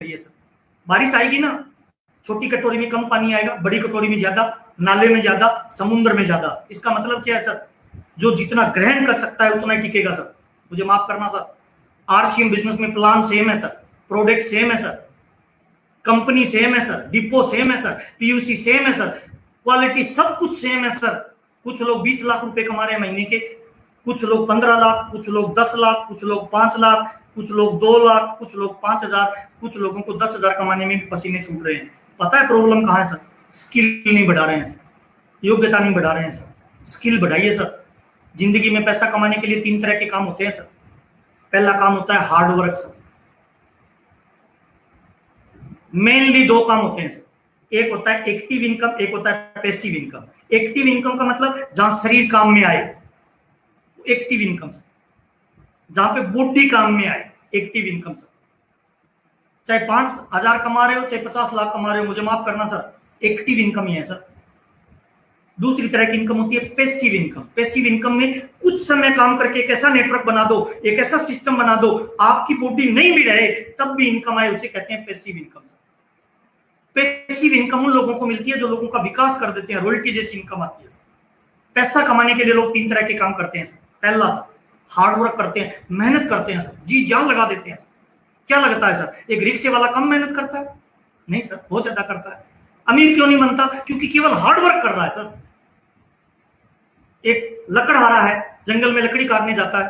है सर। बारिश आएगी ना, छोटी कटोरी में कम पानी आएगा, बड़ी कटोरी में ज्यादा, नाले में ज्यादा, समुद्र में ज्यादा। इसका मतलब क्या है सर? जो जितना ग्रहण कर सकता है उतना ही टिकेगा सर। मुझे माफ करना सर, आरसीएम बिजनेस में प्लान सेम है सर, प्रोडक्ट सेम है सर, कंपनी सेम है सर, डिपो सेम है सर, पीयूसी सेम है सर, क्वालिटी सब कुछ सेम है सर। कुछ लोग 20 लाख रुपए कमा रहे हैं महीने के, कुछ लोग 15 लाख, कुछ लोग 10 लाख, कुछ लोग 5 लाख, कुछ लोग 2 लाख, कुछ लोग 5,000, कुछ लोगों को 10,000 कमाने में भी पसीने छूट रहे हैं। पता है प्रॉब्लम कहाँ है सर? स्किल नहीं बढ़ा रहे हैं सर, योग्यता नहीं बढ़ा रहे हैं सर। स्किल बढ़ाइए सर। जिंदगी में पैसा कमाने के लिए 3 तरह के काम होते हैं सर। पहला काम होता है हार्ड वर्क सर। मेनली 2 काम होते हैं सर। एक होता है एक्टिव इनकम, एक होता है पैसिव इनकम। एक्टिव इनकम का मतलब जहां शरीर काम में आए, एक्टिव इनकम सर। जहां पे बॉडी काम में आए, एक्टिव इनकम सर। चाहे 5,000 कमा रहे हो, चाहे 50 लाख कमा रहे हो, मुझे माफ करना सर, एक्टिव इनकम ही है सर। दूसरी तरह की इनकम होती है पैसिव इनकम। पैसिव इनकम में कुछ समय काम करके एक ऐसा नेटवर्क बना दो, एक ऐसा सिस्टम बना दो, आपकी बॉडी नहीं भी रहे तब भी इनकम आए, उसे कहते हैं पैसिव इनकम। पैसिव इनकम उन लोगों को मिलती है जो लोगों का विकास कर देते हैं, रॉयल्टी जैसी इनकम आती है। पैसा कमाने के लिए लोग 3 तरह के काम करते हैं सर। पहला सर, हार्ड वर्क करते हैं, मेहनत करते हैं सर, जी जान लगा देते हैं सर। क्या लगता है सर, एक रिक्शे वाला कम मेहनत करता है? नहीं सर, बहुत ज्यादा करता है। अमीर क्यों नहीं बनता? क्योंकि केवल हार्ड वर्क कर रहा है सर। एक लकड़हारा है, जंगल में लकड़ी काटने जाता है,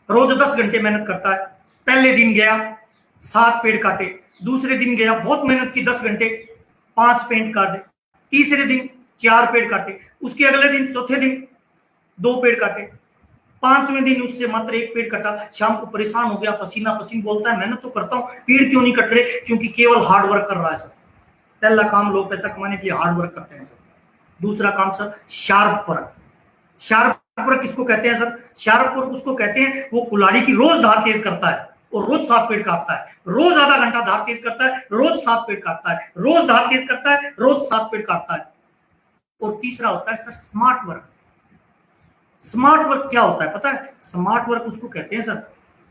रोज 10 घंटे मेहनत करता है। पहले दिन गया 7 पेड़ काटे, दूसरे दिन गया बहुत मेहनत की 10 घंटे 5 पेड़ काटे, तीसरे दिन 4 पेड़ काटे, उसके अगले दिन चौथे दिन 2 पेड़ काटे, 5वें दिन उससे मात्र 1 पेड़ कटा। शाम को परेशान हो गया, पसीना पसीन बोलता है मेहनत तो करता हूं, पेड़ क्यों नहीं कट रहे? क्योंकि केवल हार्ड वर्क कर रहा है सर। पहला काम लोग पैसा कमाने के लिए हार्ड वर्क करते हैं सर। दूसरा काम sir sharp work. Sharp work किसको कहते हैं सर? शार्प वर्क उसको कहते हैं वो कुल्हाड़ी की रोज धार तेज करता है और रोज 7 पेड़ काटता है, रोज आधा घंटा धार तेज करता है, रोज 7 पेड़ काटता है, रोज धार तेज करता है, रोज 7 पेड़ काटता है। और तीसरा होता है sir smart work. Smart work क्या होता है पता है? स्मार्ट वर्क उसको कहते हैं सर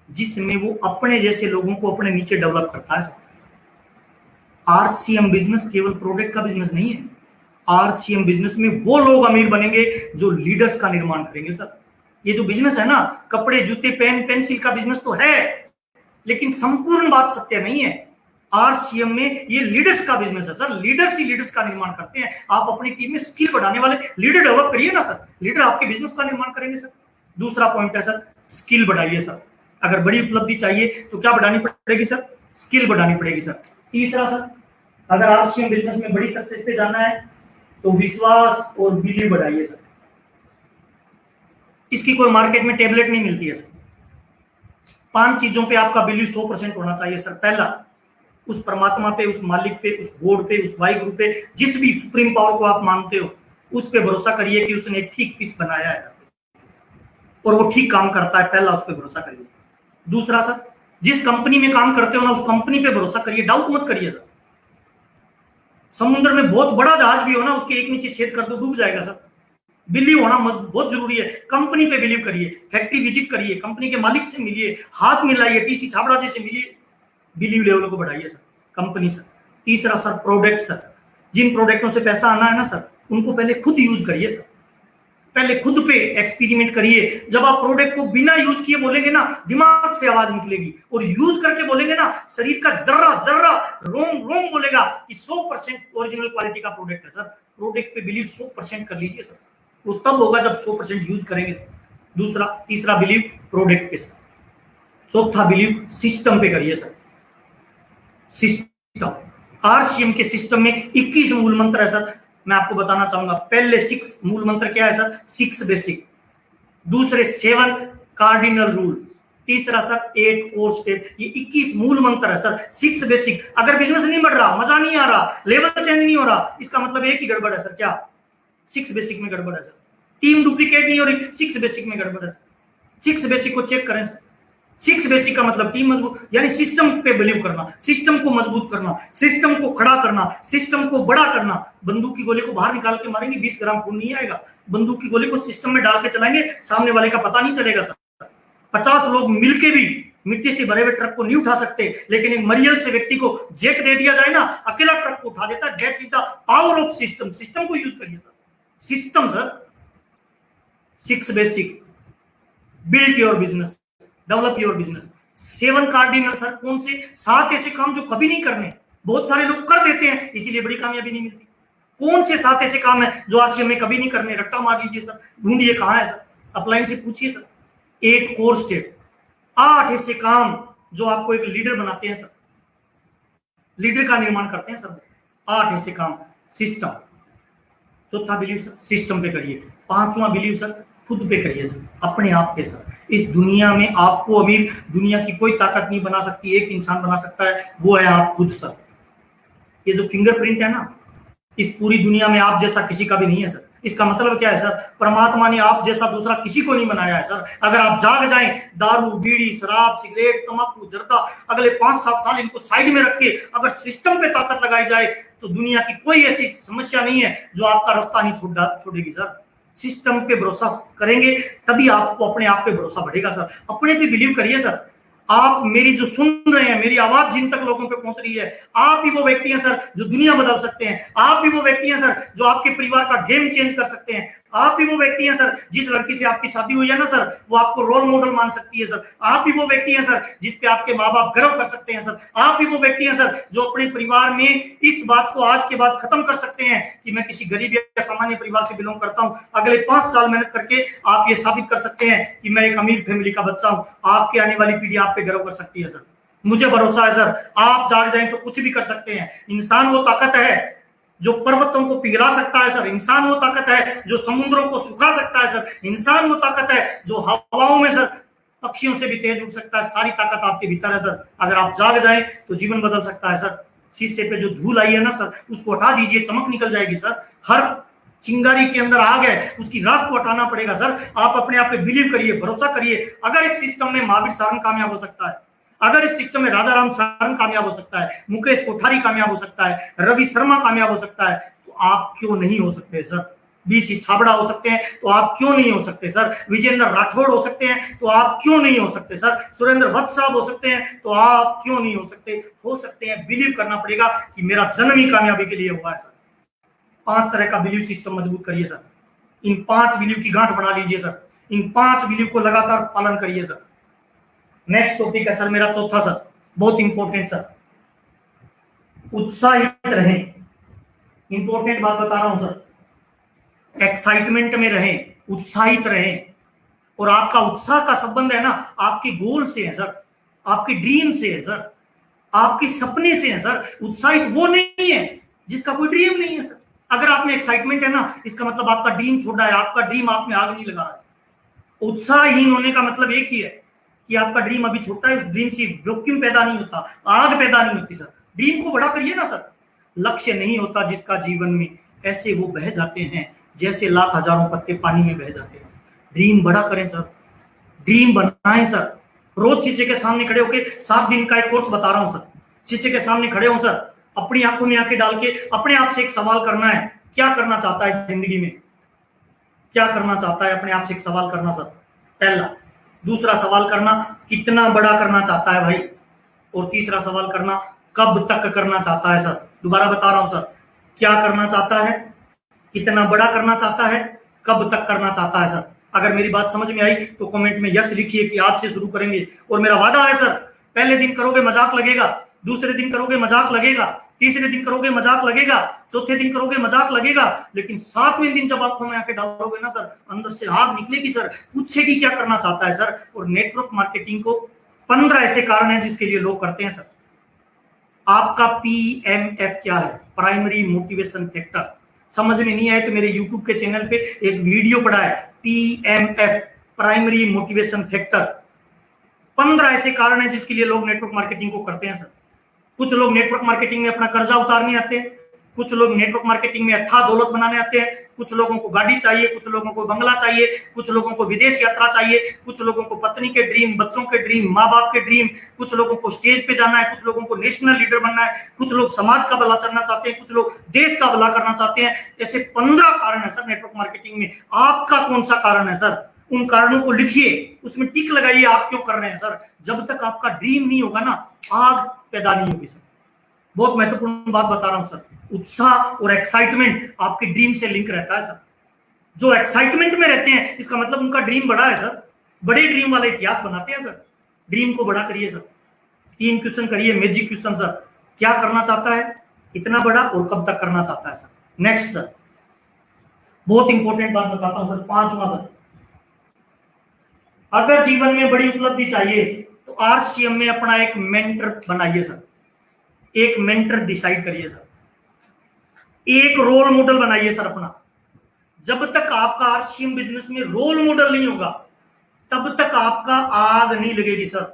जिसमें वो अपने जैसे लोगों को अपने नीचे डेवलप करता है सर। आरसीएम बिजनेस केवल प्रोडक्ट का बिजनेस नहीं है। आरसीएम बिजनेस में वो लोग अमीर बनेंगे जो लीडर्स का निर्माण करेंगे सर। ये जो बिजनेस है ना, कपड़े जूते पेन पेंसिल का बिजनेस तो है, लेकिन संपूर्ण बात सत्य नहीं है। आरसीएम में ये लीडर्स का बिजनेस है सर। लीडर्स ही लीडर्स का निर्माण करते हैं। आप अपनी टीम में स्किल बढ़ाने वाले लीडर डेवलप करिए ना सर, लीडर आपके बिजनेस का निर्माण करेंगे सर। दूसरा पॉइंट है सर स्किल बढ़ाइए सर। अगर बड़ी उपलब्धि चाहिए तो क्या बढ़ानी पड़ेगी सर? स्किल बढ़ानी पड़ेगी सर। तीसरा सर, अगर आरसीएम बिजनेस में बड़ी सक्सेस पे जाना है तो विश्वास और बिलीव बढ़ाइए सर। इसकी कोई मार्केट में टेबलेट नहीं मिलती है सर। 5 चीजों पे आपका बिलीव 100% होना चाहिए सर। पहला, उस परमात्मा पे, उस मालिक पे, उस गॉड पे, उस वाहिगुरु पे, जिस भी सुप्रीम पावर को आप मानते हो, उस पे भरोसा करिए कि उसने ठीक पीस बनाया है और वो ठीक काम करता है। पहला, उस पे भरोसा करिए। दूसरा सर, जिस कंपनी में काम करते हो ना, उस कंपनी पे भरोसा करिए, डाउट मत करिए सर। समुद्र में बहुत बड़ा जहाज भी हो ना, उसके एक नीचे छेद कर दो, डूब जाएगा सर। बिलीव होना बहुत जरूरी है। कंपनी पे बिलीव करिए, फैक्ट्री विजिट करिए, कंपनी के मालिक से मिलिए, हाथ मिलाइए, टीसी छाबड़ा जी से मिलिए, बिलीव लेवल को बढ़ाइए सर। Company sir. तीसरा सर प्रोडक्ट सर। जिन प्रोडक्टों से पैसा आना है ना सर, उनको पहले खुद यूज करिए सर। पहले खुद पे एक्सपेरिमेंट करिए। जब आप प्रोडक्ट को बिना यूज किए बोलेंगे ना, दिमाग से आवाज निकलेगी, और यूज करके बोलेंगे ना, शरीर का जर्रा जर्रा रोम रोम बोलेगा कि 100% ओरिजिनल क्वालिटी का प्रोडक्ट है सर। प्रोडक्ट पे बिलीव 100% कर लीजिए सर। वो तब होगा जब 100% यूज करेंगे सर। तीसरा बिलीव प्रोडक्ट पे सर। चौथा बिलीव सिस्टम पे करिए सर। सिस्टम, आरसीएम के सिस्टम में 21 मूल मंत्र है सर। मैं आपको बताना चाहूंगा, पहले 6 मूल मंत्र क्या है सर? 6 बेसिक, दूसरे 7 कार्डिनल रूल, तीसरा सर 8 कोर स्टेप। ये 21 मूल मंत्र है सर। 6 बेसिक। अगर बिजनेस नहीं बढ़ रहा, मजा नहीं आ रहा, लेवल चेंज नहीं हो रहा, इसका मतलब एक ही गड़बड़ है सर। क्या? 6 बेसिक में गड़बड़ है सर। टीम डुप्लीकेट नहीं हो रही, 6 बेसिक में गड़बड़ है सर। 6 बेसिक को चेक करें सर। 6 बेसिक का मतलब टीम मजबूत, यानी सिस्टम पे बिलीव करना, सिस्टम को मजबूत करना, सिस्टम को खड़ा करना, सिस्टम को बड़ा करना। बंदूक की गोली को बाहर निकाल के मारेंगे, 20 ग्राम खून नहीं आएगा। बंदूक की गोली को सिस्टम में डाल के चलाएंगे, सामने वाले का पता नहीं चलेगा सर। 50 लोग मिलके भी मिट्टी से भरे हुए ट्रक को नहीं उठा सकते, लेकिन एक मरियल से व्यक्ति को जैक दे दिया जाए ना, अकेला ट्रक को उठा देता है। That is the power of system. System को यूज करिए sir. System sir. 6 basic, build your business, develop your business. 7 cardinal sir, कौन से 7 ऐसे काम जो कभी नहीं करने, बहुत सारे लोग कर देते हैं इसीलिए बड़ी कामयाबी नहीं मिलती। कौन से 7 ऐसे काम है जो आरसीएम में कभी नहीं करने? रट्टा मार लीजिए सर, ढूंढिए कहां है सर, अपलाइन से पूछिए सर। 8 कोर स्टेप, 8 ऐसे काम जो आपको एक लीडर बनाते हैं सर, लीडर का निर्माण करते हैं सर। 8 ऐसे काम। सिस्टम, चौथा बिलीव सर, सिस्टम पे करिए। 5वां बिलीव सर, खुद पे करिए सर, अपने आप पे सर। इस दुनिया में आपको अमीर दुनिया की कोई ताकत नहीं बना सकती, एक इंसान बना सकता है, वो है आप खुद सर। ये जो फिंगरप्रिंट है ना, इस पूरी दुनिया में आप जैसा किसी का भी नहीं है सर। इसका मतलब क्या है सर? परमात्मा ने आप जैसा दूसरा किसी को नहीं बनाया है सर। अगर आप जाग जाएं, दारू, बीड़ी, शराब, सिगरेट, तंबाकू, जर्दा, अगले 5-7 साल इनको साइड में रख के अगर सिस्टम पे ताकत लगाई जाए तो दुनिया की कोई ऐसी समस्या नहीं है जो आपका रास्ता नहीं छोड़ेगी सर। सिस्टम पे भरोसा करेंगे तभी आपको अपने आप पे भरोसा बढ़ेगा सर। अपने पे बिलीव करिए सर। आप मेरी जो सुन रहे हैं, मेरी आवाज जिन तक लोगों पे पहुंच रही है, आप ही वो व्यक्ति हैं सर जो दुनिया बदल सकते हैं। आप ही वो व्यक्ति हैं सर जो आपके परिवार का गेम चेंज कर सकते हैं। आप ही वो व्यक्ति हैं सर जिस लड़की से आपकी शादी हुई है ना सर, वो आपको रोल मॉडल मान सकती है सर। आप ही वो व्यक्ति हैं सर जिस पे आपके माँ बाप गर्व कर सकते हैं सर। आप ही वो व्यक्ति हैं सर जो अपने परिवार में इस बात को आज के बाद खत्म कर सकते हैं कि मैं किसी गरीब या सामान्य परिवार से बिलोंग करता हूँ। अगले 5 साल मेहनत करके आप ये साबित कर सकते हैं कि मैं एक अमीर फैमिली का बच्चा हूँ। आपकी आने वाली पीढ़ी आप पे गर्व कर सकती है सर। मुझे भरोसा है सर, आप जाग जाएं तो कुछ भी कर सकते हैं। इंसान वो ताकत है जो पर्वतों को पिघला सकता है सर। इंसान वो ताकत है जो समुद्रों को सुखा सकता है सर। इंसान वो ताकत है जो हवाओं में सर पक्षियों से भी तेज उड़ सकता है। सारी ताकत आपके भीतर है सर। अगर आप जाग जाएं तो जीवन बदल सकता है सर। शीशे पे जो धूल आई है ना सर, उसको हटा दीजिए, चमक निकल जाएगी सर। हर चिंगारी के अंदर आग है, उसकी राख को हटाना पड़ेगा सर। आप अपने आप पे बिलीव करिए, भरोसा करिए। अगर इस सिस्टम में महावीर सारंग कामयाब हो सकता है, अगर इस सिस्टम में राजा राम सारंग कामयाब हो सकता है, मुकेश कोठारी कामयाब हो सकता है, रवि शर्मा कामयाब हो सकता है, तो आप क्यों नहीं हो सकते सर? बीसी छाबड़ा हो सकते हैं तो आप क्यों नहीं हो सकते सर? विजेंद्र राठौड़ हो सकते हैं तो आप क्यों नहीं हो सकते सर? सुरेंद्र भट्ट साहब हो सकते हैं तो आप क्यों नहीं हो सकते? हो सकते हैं। बिलीव करना पड़ेगा कि मेरा जन्म ही कामयाबी के लिए हुआ है सर। 5 तरह का बिलीव सिस्टम मजबूत करिए सर। इन 5 बिलीव की गांठ बना लीजिए सर। इन 5 बिलीव को लगातार पालन करिए सर। नेक्स्ट टॉपिक है सर मेरा चौथा सर, बहुत इंपॉर्टेंट सर, उत्साहित रहें। इंपॉर्टेंट बात बता रहा हूं सर। एक्साइटमेंट में रहें, उत्साहित रहें। और आपका उत्साह का संबंध है ना आपके गोल से है सर, आपके ड्रीम से है सर, आपके सपने से है सर। उत्साहित वो नहीं है जिसका कोई ड्रीम नहीं है सर। अगर आप में एक्साइटमेंट है ना, इसका मतलब आपका ड्रीम छोटा है, आपका ड्रीम आप में आग नहीं लगा रहा है। उत्साहहीन होने का मतलब एक ही है कि आपका ड्रीम अभी छोटा है, उस ड्रीम से वैक्यूम पैदा नहीं होता, आग पैदा नहीं होती सर। ड्रीम को बड़ा करिए ना सर। लक्ष्य नहीं होता जिसका जीवन में, ऐसे वो बह जाते हैं जैसे लाख हजारों पत्ते पानी में बह जाते हैं। ड्रीम बड़ा करें सर, ड्रीम बनाएं सर। रोज शीशे के सामने खड़े होकर 7 दिन का एक कोर्स बता रहा हूं सर। शीशे के सामने खड़े हो सर, अपनी आंखों में आंखें डाल के अपने आप से एक सवाल करना है, क्या करना चाहता है जिंदगी में, क्या करना चाहता है? अपने आप से एक सवाल करना सर, पहला। दूसरा सवाल करना, कितना बड़ा करना चाहता है भाई? और तीसरा सवाल करना, कब तक करना चाहता है सर? दोबारा बता रहा हूं सर, क्या करना चाहता है, कितना बड़ा करना चाहता है, कब तक करना चाहता है सर? अगर मेरी बात समझ में आई तो कमेंट में यस लिखिए कि आज से शुरू करेंगे। और मेरा वादा है सर, पहले दिन करोगे मजाक लगेगा, दूसरे दिन करोगे मजाक लगेगा, तीसरे दिन करोगे मजाक लगेगा, चौथे दिन करोगे मजाक लगेगा, लेकिन 7वें दिन जब आंखों में आके डालोगे ना सर, अंदर से आग निकलेगी सर, पूछेगी क्या करना चाहता है सर। और नेटवर्क मार्केटिंग को 15 ऐसे कारण हैं जिसके लिए लोग करते हैं सर। आपका PMF क्या है? Primary motivation factor. समझ में नहीं आए तो मेरे YouTube के चैनल पे एक वीडियो पड़ा है, PMF, प्राइमरी मोटिवेशन फैक्टर। 15 ऐसे कारण हैं जिसके लिए लोग नेटवर्क मार्केटिंग को करते हैं सर। कुछ लोग नेटवर्क मार्केटिंग में अपना कर्जा उतारने आते हैं, कुछ लोग नेटवर्क मार्केटिंग में अथाह दौलत बनाने आते हैं, कुछ लोगों को गाड़ी चाहिए, कुछ लोगों को बंगला चाहिए, कुछ लोगों को विदेश यात्रा चाहिए, कुछ लोगों को पत्नी के ड्रीम, बच्चों के ड्रीम, माँ बाप के ड्रीम, कुछ लोगों को स्टेज पे जाना है, कुछ लोगों को नेशनल लीडर बनना है, कुछ लोग समाज का भला करना चाहते हैं, कुछ लोग देश का भला करना चाहते हैं। ऐसे 15 कारण है सर नेटवर्क मार्केटिंग में। आपका कौन सा कारण है सर? उन कारणों को लिखिए, उसमें टिक लगाइए आप क्यों कर रहे हैं सर। जब तक आपका ड्रीम नहीं होगा ना, आग पैदा नहीं होगी सर। बहुत महत्वपूर्ण बात बता रहा हूं सर। उत्साह और एक्साइटमेंट आपके ड्रीम से लिंक रहता है सर। जो एक्साइटमेंट में रहते हैं इसका मतलब उनका ड्रीम बड़ा है सर। बड़े ड्रीम वाले इतिहास बनाते हैं सर। ड्रीम को बड़ा करिए सर। 3 क्वेश्चन करिए, मैजिक क्वेश्चन सर। क्या करना चाहता है इतना बड़ा और कब तक करना चाहता है सर। नेक्स्ट सर, बहुत इंपॉर्टेंट बात बताता हूं सर, 5वां सर। अगर जीवन में बड़ी उपलब्धि चाहिए तो आरसीएम में अपना एक मेंटर बनाइए सर। एक मेंटर डिसाइड करिए सर। एक रोल मॉडल बनाइए सर अपना। जब तक आपका आरसीएम बिजनेस में रोल मॉडल नहीं होगा तब तक आपका आग नहीं लगेगी सर।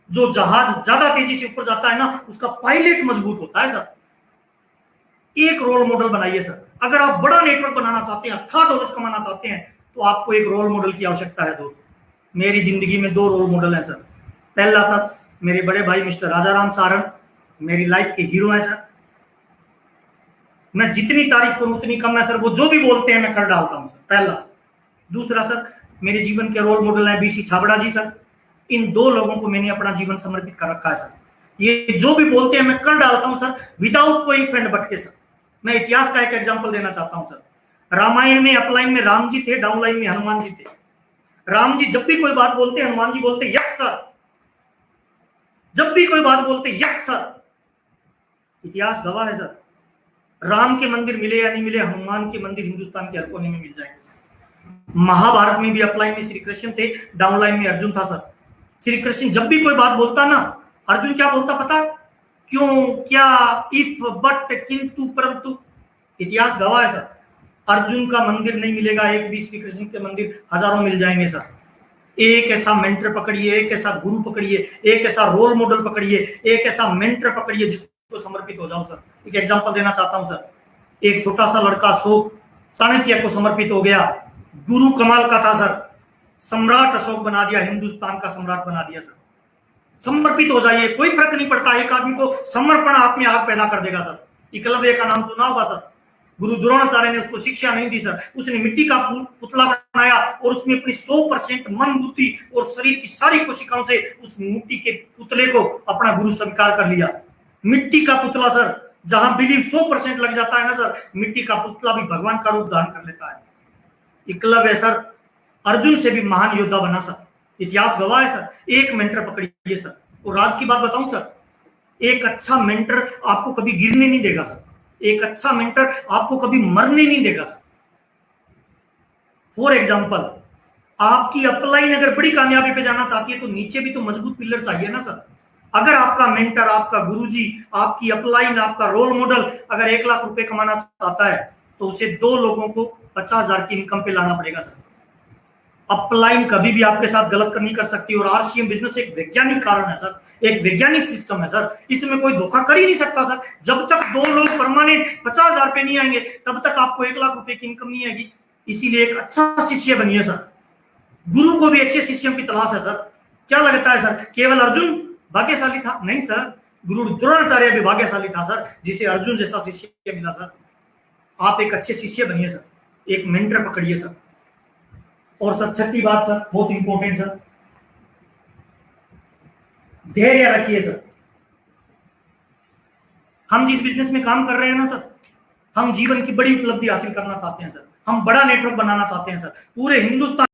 जो जहाज ज्यादा तेजी से ऊपर जाता है ना, उसका पायलट मजबूत होता है सर। एक रोल मॉडल बनाइए सर। अगर आप बड़ा नेटवर्क बनाना चाहते हैं, अच्छा दौलत कमाना चाहते हैं, तो आपको एक रोल मॉडल की आवश्यकता है दोस्त। मेरी जिंदगी में 2 रोल मॉडल है सर। पहला सर, मेरे बड़े भाई मिस्टर राजाराम सारंग, मेरी लाइफ के हीरो है सर। मैं जितनी तारीफ करूं उतनी कम है सर। वो जो भी बोलते हैं मैं कर डालता हूं सर। पहला सर। दूसरा सर, मेरे जीवन के रोल मॉडल है बीसी छाबड़ा जी सर। इन 2 लोगों को मैंने अपना जीवन समर्पित कर रखा है सर। ये जो भी बोलते हैं मैं कर डालता हूं सर, विदाउट कोई फंड भटके सर। मैं इतिहास का एक एग्जांपल देना चाहता हूं सर। रामायण में अपलाइन में राम जी थे, डाउनलाइन में हनुमान जी थे। राम जी जब भी कोई बात बोलते, हनुमान जी बोलते यस सर। जब भी कोई बात बोलते यस सर। इतिहास गवाह है सर। राम के मंदिर मिले या नहीं मिले, हनुमान के मंदिर हिंदुस्तान के हर कोने में मिल जाएंगे सर। महाभारत में भी अपलाइन में श्री कृष्ण थे, डाउनलाइन में अर्जुन था सर। श्री कृष्ण जब भी कोई बात बोलता ना, अर्जुन क्या बोलता पता? क्यों, क्या, इफ, बट, किंतु, परंतु। इतिहास गवाह है सर। अर्जुन का मंदिर नहीं मिलेगा, एक भी श्री कृष्ण के मंदिर हजारों मिल जाएंगे सर। एक ऐसा मेंटर पकड़िए, एक ऐसा गुरु पकड़िए, एक ऐसा रोल मॉडल पकड़िए, एक ऐसा मेंटर पकड़िए जिसको समर्पित हो जाओ सर। एक एग्जांपल देना चाहता हूं सर। एक छोटा सा लड़का अशोक चाणक्य को समर्पित हो गया। गुरु कमाल का था सर। सम्राट अशोक बना दिया, हिंदुस्तान का सम्राट बना दिया सर। समर्पित हो जाइए, कोई फर्क नहीं पड़ता। एक आदमी को समर्पण आप में आग पैदा कर देगा सर। एकलव्य का नाम सुना होगा सर। गुरु द्रोणाचार्य ने उसको शिक्षा नहीं दी सर। उसने मिट्टी का पुतला बनाया और उसमें अपनी 100% मन, बुद्धि और शरीर की सारी कोशिकाओं से उस मिट्टी के पुतले को अपना गुरु स्वीकार कर लिया। मिट्टी का पुतला सर, जहां बिलीव 100% लग जाता है ना सर, मिट्टी का पुतला भी भगवान का रूप धारण कर लेता है। एकलव्य सर अर्जुन से भी महान योद्धा बना सर। इतिहास गवाह है सर। एक मेंटर पकड़िए सर। और राज की बात बताऊं सर, एक अच्छा मेंटर आपको कभी गिरने नहीं देगा सर। एक अच्छा मेंटर आपको कभी मरने नहीं देगा सर। फॉर एग्जाम्पल, आपकी अपलाइन अगर बड़ी कामयाबी पे जाना चाहती है तो नीचे भी तो मजबूत पिलर चाहिए ना सर। अगर आपका मेंटर, आपका गुरुजी, आपकी अपलाइन, आपका रोल मॉडल अगर 1 लाख रुपए कमाना चाहता है तो उसे 2 लोगों को 50,000 की इनकम पे लाना पड़ेगा सर। अपलाइन कभी भी आपके साथ गलत नहीं कर सकती। और आरसीएम बिजनेस एक वैज्ञानिक कारण है सर, एक वैज्ञानिक सिस्टम है सर। इसमें कोई धोखा कर ही नहीं सकता सर। जब तक 2 लोग परमानेंट 50,000 पे नहीं आएंगे तब तक आपको 1 लाख रुपए की इनकम नहीं आएगी। इसीलिए एक अच्छा शिष्य बनिए सर। गुरु को भी अच्छे शिष्यों की तलाश है सर। क्या लगता है सर केवल अर्जुन भाग्यशाली था? नहीं सर, गुरु द्रोणाचार्य भी भाग्यशाली था सर, जिसे अर्जुन जैसा शिष्य मिला सर। आप एक अच्छे शिष्य बनिए सर। एक मेंटर पकड़िए सर। और सर 6ठी बात सर, बहुत इंपॉर्टेंट सर, धैर्य रखिए सर। हम जिस बिजनेस में काम कर रहे हैं ना सर, हम जीवन की बड़ी उपलब्धि हासिल करना चाहते हैं सर। हम बड़ा नेटवर्क बनाना चाहते हैं सर। पूरे हिंदुस्तान